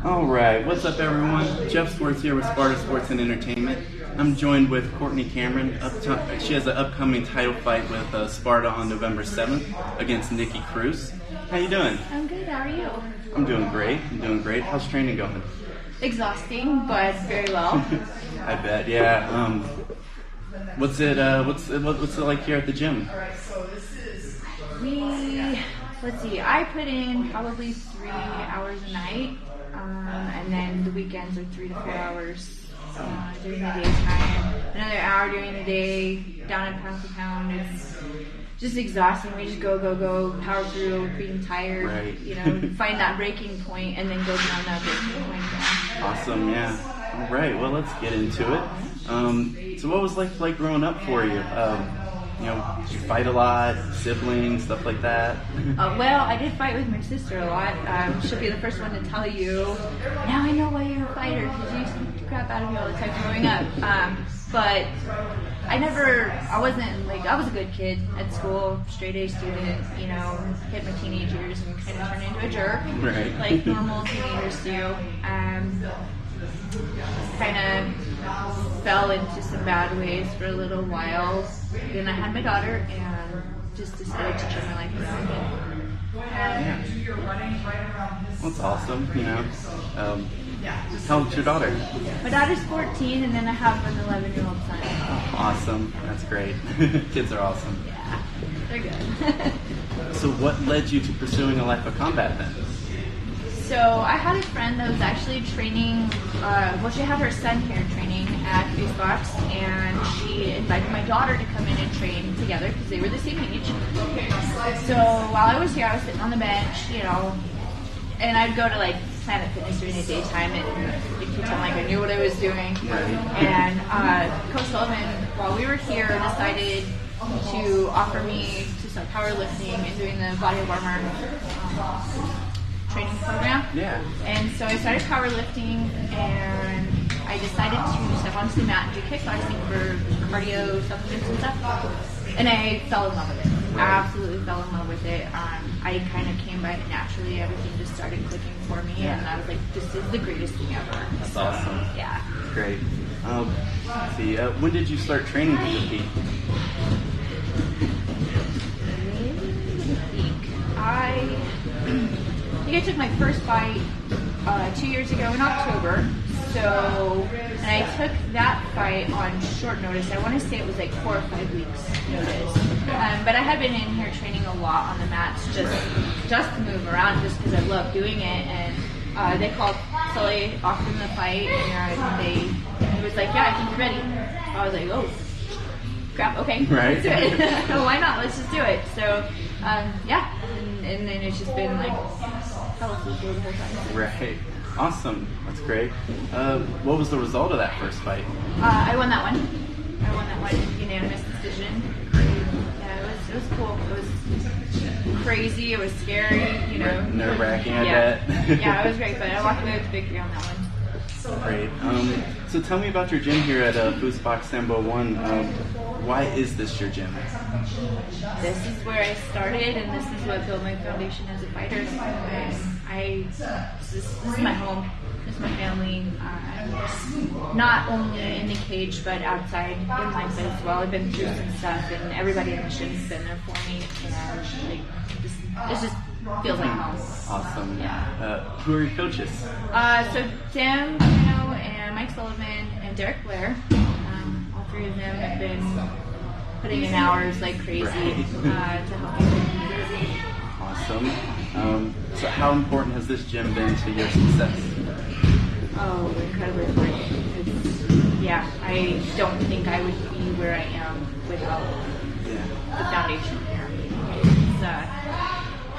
All right, what's up, everyone? Jeff Swartz here with Sparta Sports and Entertainment. I'm joined with Khortni Kamyron. She has an upcoming title fight with Sparta on November 7th against Nikki Cruz. How you doing? I'm good. How are you? I'm doing great. How's training going? Exhausting, but very well. I bet. Yeah. What's it like here at the gym? Let's see. I put in probably 3 hours a night, and then the weekends are 3 to 4 hours during the daytime. Another hour during the day, down in pound for pound. It's just exhausting. We just go, power through, being tired. Right. Find that breaking point, and then go beyond that breaking point again. Awesome. Yeah. All right. Well, let's get into it. So, what was like growing up for you? Did you fight a lot, siblings, stuff like that? Well, I did fight with my sister a lot. She'll be the first one to tell you, now I know why you're a fighter, because you used to beat the crap out of me all the time growing up. But I was a good kid at school, straight A student, hit my teenage years and kind of turned into a jerk, right. Like normal teenagers do. Kind of fell into some bad ways for a little while. Then I had my daughter and just decided to turn my life around. Yeah. Well, that's awesome. How old's your daughter? My daughter's 14, and then I have an 11-year-old son. Oh, awesome. That's great. Kids are awesome. Yeah, they're good. So what led you to pursuing a life of combat then? So I had a friend that was actually training, she had her son here training at Box, and she invited my daughter to come in and train together because they were the same age. So while I was here, I was sitting on the bench, and I'd go to Planet Fitness during the daytime and pretend like I knew what I was doing. And Coach Sullivan, while we were here, decided to offer me to start powerlifting and doing the body of armor training program. Yeah. And so I started powerlifting, and I decided to step onto the mat and do kickboxing for cardio supplements and stuff. And I fell in love with it. Right. Absolutely fell in love with it. I kind of came by it naturally. Everything just started clicking for me, and I was like, this is the greatest thing ever. That's awesome. Yeah. Great. Let's see. When did you start training to compete? I think I took my first fight 2 years ago in October. And I took that fight on short notice. I want to say it was 4 or 5 weeks notice. But I had been in here training a lot on the mats just to move around, just because I love doing it. And they called Sully, offered him the fight, and he was like, yeah, I think you're ready. I was like, oh, crap, okay, right. Let's do it. Why not? Let's just do it. So, and then it's just been hell the whole time. Right. Awesome. That's great. What was the result of that first fight? I won that one. Unanimous decision. Yeah, it was cool. It was crazy. It was scary. Nerve-wracking, I bet. Yeah, it was great. But I walked away with a victory on that one. Great. So tell me about your gym here at Box Sambo 1. Why is this your gym? This is where I started, and this is what built my foundation as a fighter. This is my home. This is my family. Not only in the cage, but outside in life as well. I've been through some stuff, and everybody in the gym's been there for me. And it just feels like home. Awesome. Yeah. Who are your coaches? So Tim, and Mike Sullivan, and Derek Blair. All three of them have been putting in hours like crazy to help me. Awesome. So how important has this gym been to your success? Oh, incredibly important. I don't think I would be where I am without the foundation here.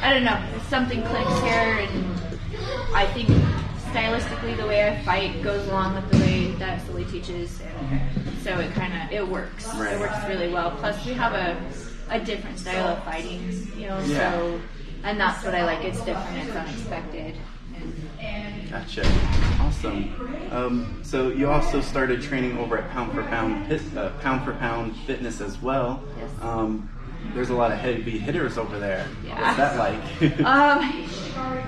I don't know, something clicks here, and I think stylistically the way I fight goes along with the way that Sully teaches, and so it works. Right. It works really well. Plus we have a different style of fighting, so, and that's what I like. It's different, it's unexpected. Gotcha. Awesome. So you also started training over at Pound for Pound Fitness as well. Yes. There's a lot of heavy hitters over there. Yeah. What's that like?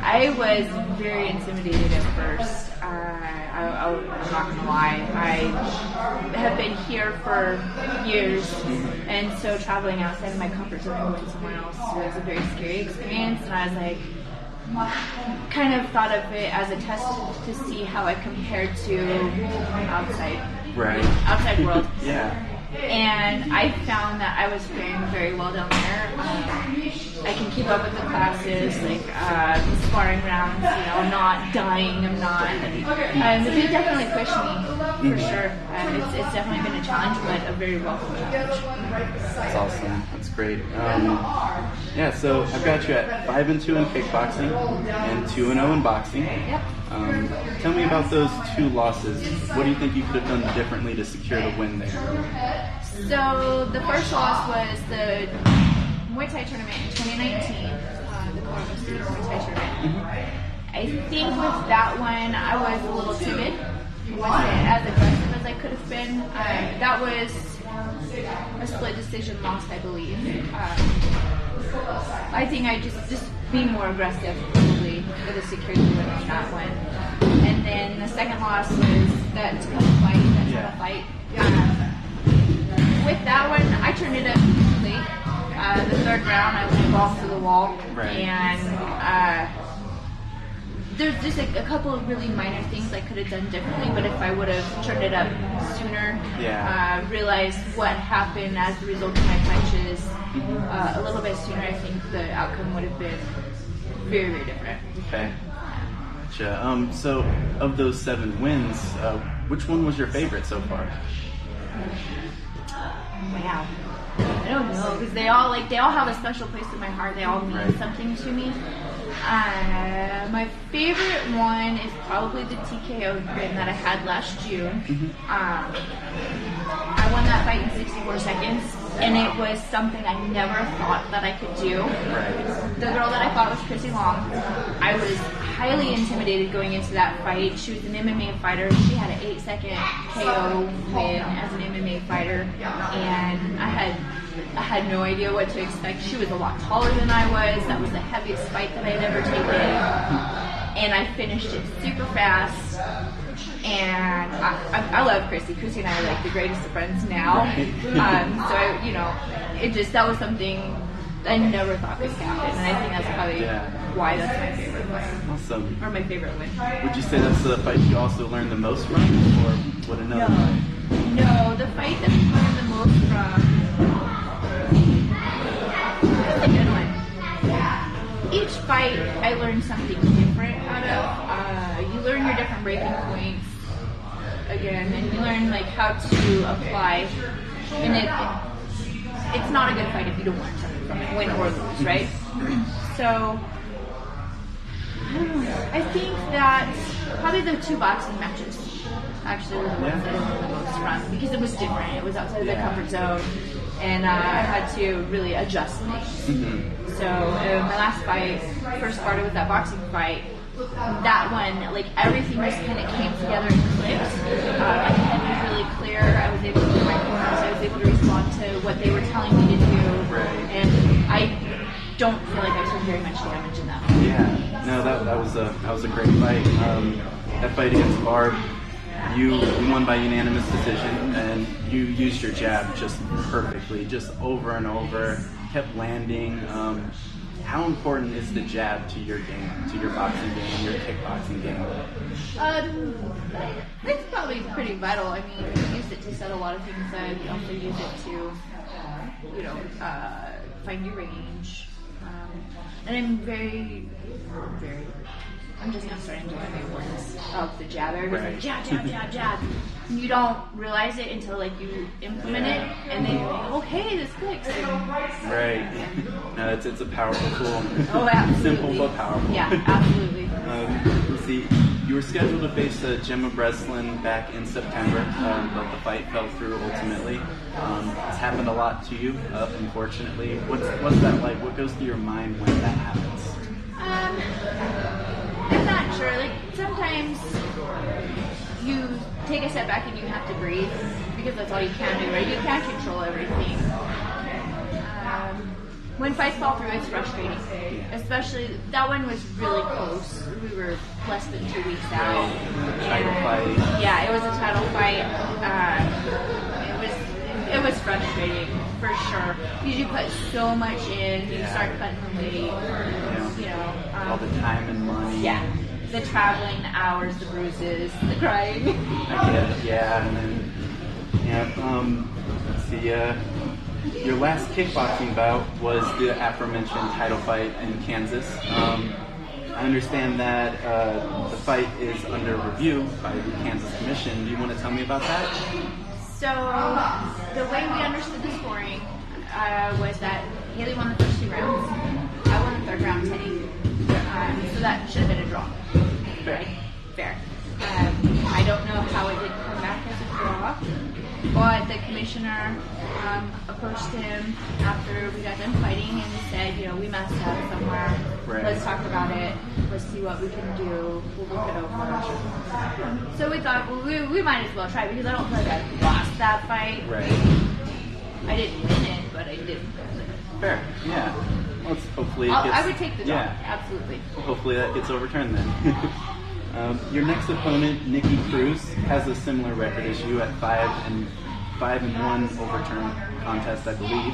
I was very intimidated at first. I'm not gonna lie. I have been here for years, and so traveling outside of my comfort zone and going somewhere else was a very scary experience. And I was like, kind of thought of it as a test to see how I compared to outside world. Yeah. And I found that I was faring very well down there. I can keep up with the classes, like the sparring rounds. I'm not dying. I'm not. They definitely pushed me for sure. It's definitely been a challenge, but a very welcome challenge. That's awesome. That's great. Yeah. So I've got you at 5-2 in kickboxing and 2-0 in boxing. Yep. Tell me about those 2 losses. What do you think you could have done differently to secure the win there? So the first loss was the Muay Thai tournament in 2019, the Khortni Kamyron Muay Thai tournament. I think with that one, I was a little timid. I wasn't as aggressive as I could have been. That was a split decision loss, I believe. I think I just being more aggressive probably would have secured the win on that one. And then the second loss was that title fight. With that one, I turned it up late. The third round, I went ball to the wall, and there's just a couple of really minor things I could have done differently. But if I would have turned it up sooner, realized what happened as a result of my punches a little bit sooner, I think the outcome would have been very, very different. Okay. Gotcha. So, of those 7 wins, which one was your favorite so far? Wow. I don't know, because they all have a special place in my heart. They all mean something to me. My favorite one is probably the TKO win that I had last June. I won that fight in 64 seconds, and it was something I never thought that I could do. The girl that I fought was Chrissy Long. I was highly intimidated going into that fight. She was an MMA fighter. She had an 8-second KO win as an MMA fighter, and I had no idea what to expect. She was a lot taller than I was. That was the heaviest fight that I'd ever taken, and I finished it super fast. And I love Chrissy. Chrissy and I are like the greatest of friends now. So that was something I never thought could happen, and I think that's probably why that's my favorite fight. Awesome. Or my favorite win. Would you say that's the fight you also learned the most from, or what another fight? No, the fight that I learned the most from. That's a good one. Each fight, I learned something different out of. You learn your different breaking points again, and you learn how to apply. And it's not a good fight if you don't learn something from it, win or lose, right? So I think that probably the 2 boxing matches actually were the ones that I learned the most from, because it was different. It was outside of the comfort zone, and I had to really adjust things. So my last fight, first Sparta, was that boxing fight. That one, everything just kind of came together and clicked. My head was really clear. I was able to do my corners. I was able to respond to what they were telling me to do. And I don't feel like I took very much damage in that one. Yeah, no, that was a great fight. That fight against Barb, you won by unanimous decision, and you used your jab just perfectly, just over and over, kept landing. How important is the jab to your game, to your boxing game, your kickboxing game? It's probably pretty vital. I mean, you use it to set a lot of things up. You also use it to, find your range. And I'm very, very. I'm just now starting to learn the importance of the jab. Everybody's like, jab, jab, jab, jab. And you don't realize it until you implement it, and then you're like, okay, this clicks. No, it's a powerful tool. Oh, absolutely. Simple but powerful. Yeah, absolutely. See, you were scheduled to face Gemma Breslin back in September, but the fight fell through ultimately. It's happened a lot to you, unfortunately. What's that like? What goes through your mind when that happens? I'm not sure. Sometimes you take a step back and you have to breathe, because that's all you can do, right? You can't control everything. when fights fall through, it's frustrating. Especially, that one was really close. We were less than 2 weeks out. Title fight. Yeah, it was a title fight. It was frustrating, for sure. Because you put so much in, you start cutting the weight, all the time and money. Yeah. The traveling, the hours, the bruises, the crying. I get it, yeah. And then, let's see, your last kickboxing bout was the aforementioned title fight in Kansas. I understand that the fight is under review by the Kansas Commission. Do you want to tell me about that? So, the way we understood the scoring was that Haley won the first 2 rounds. I won the 3rd round 10-8. So that should have been a draw. Fair. Fair. I don't know how it did come back as a draw, but the commissioner approached him after we got done fighting and said, we messed up somewhere. Right. Let's talk about it. Let's see what we can do. We'll look it over. So we thought, well, we might as well try because I don't feel like I lost that fight. Right. I didn't win it, but I did. Fair, yeah. Well, hopefully I would take the draw, absolutely. Hopefully that gets overturned then. Your next opponent, Nikki Cruz, has a similar record as you at 5-1 overturn contest, I believe.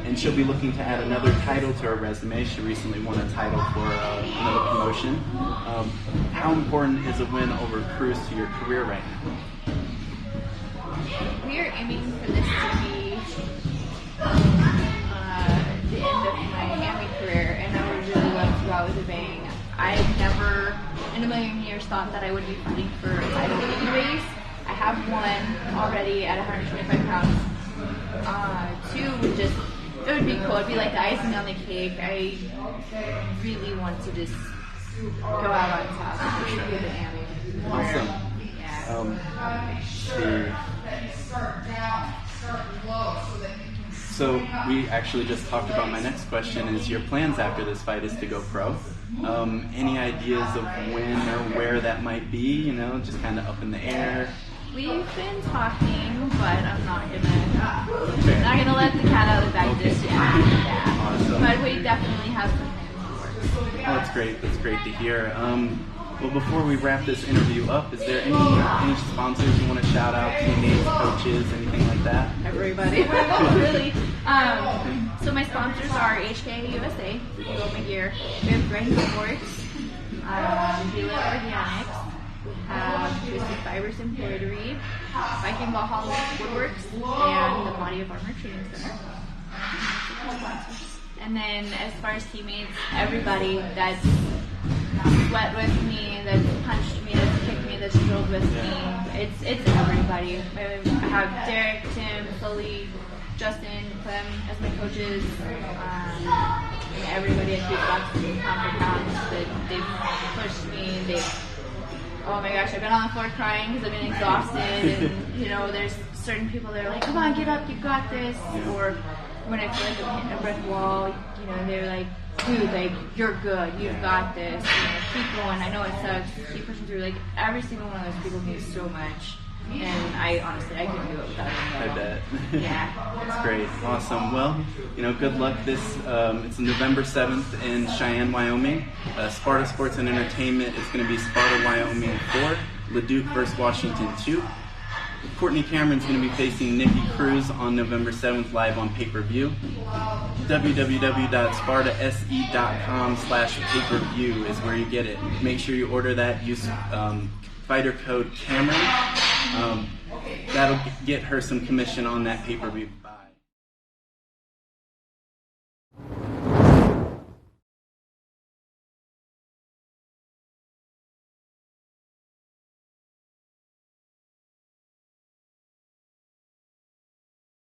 And she'll be looking to add another title to her resume. She recently won a title for another promotion. How important is a win over Cruz to your career right now? We are aiming for this to be the end of my Miami career, and I would really love to go out with a bang. I never in a million years thought that I would be fighting for a title anyways. I have one already at 125 pounds. 2 would just, it would be cool. It'd be like the icing on the cake. I really want to just go out on top with Miami. Awesome. So we actually just talked about my next question is your plans after this fight is to go pro. Any ideas of when or where that might be, just kind of up in the air? We've been talking, but I'm not gonna let the cat out of the bag just yet. Yeah. Awesome. But we definitely have some plans for it. Oh, that's great. That's great to hear. Well, before we wrap this interview up, is there any sponsors you want to shout out, teammates, coaches, anything like that? Everybody. Really. So my sponsors are HK USA, who do all my gear. We have Grinding Sports, Vila Organics, we have Twisted Fibers Embroidery, Viking Valhalla Woodworks, and the Body of Armor Training Center. And then as far as teammates, everybody that's sweat with me, that's punched me, that's kicked me, that's drilled with me. It's everybody. I have Derek, Tim, Sully, Justin, Clem as my coaches. Everybody at Kickboxing, pound for pound, they've pushed me. Oh my gosh, I've been on the floor crying because I've been exhausted. And there's certain people that are like, come on, get up, you got this. Or when I feel like I'm hitting a brick wall, they're like, dude, you're good, you've got this, keep going, I know it sucks, keep pushing through. Every single one of those people means so much, and I honestly, I couldn't do it without them. I bet. Yeah. That's great. Awesome. Well, good luck it's November 7th in Cheyenne, Wyoming. Sparta Sports and Entertainment is going to be Sparta, Wyoming 4, Leduc versus Washington 2. Khortni Kamyron is going to be facing Nikki Cruz on November 7th live on pay-per-view. www.spartase.com/pay-per-view is where you get it. Make sure you order that. Use fighter code Cameron. That'll get her some commission on that pay-per-view.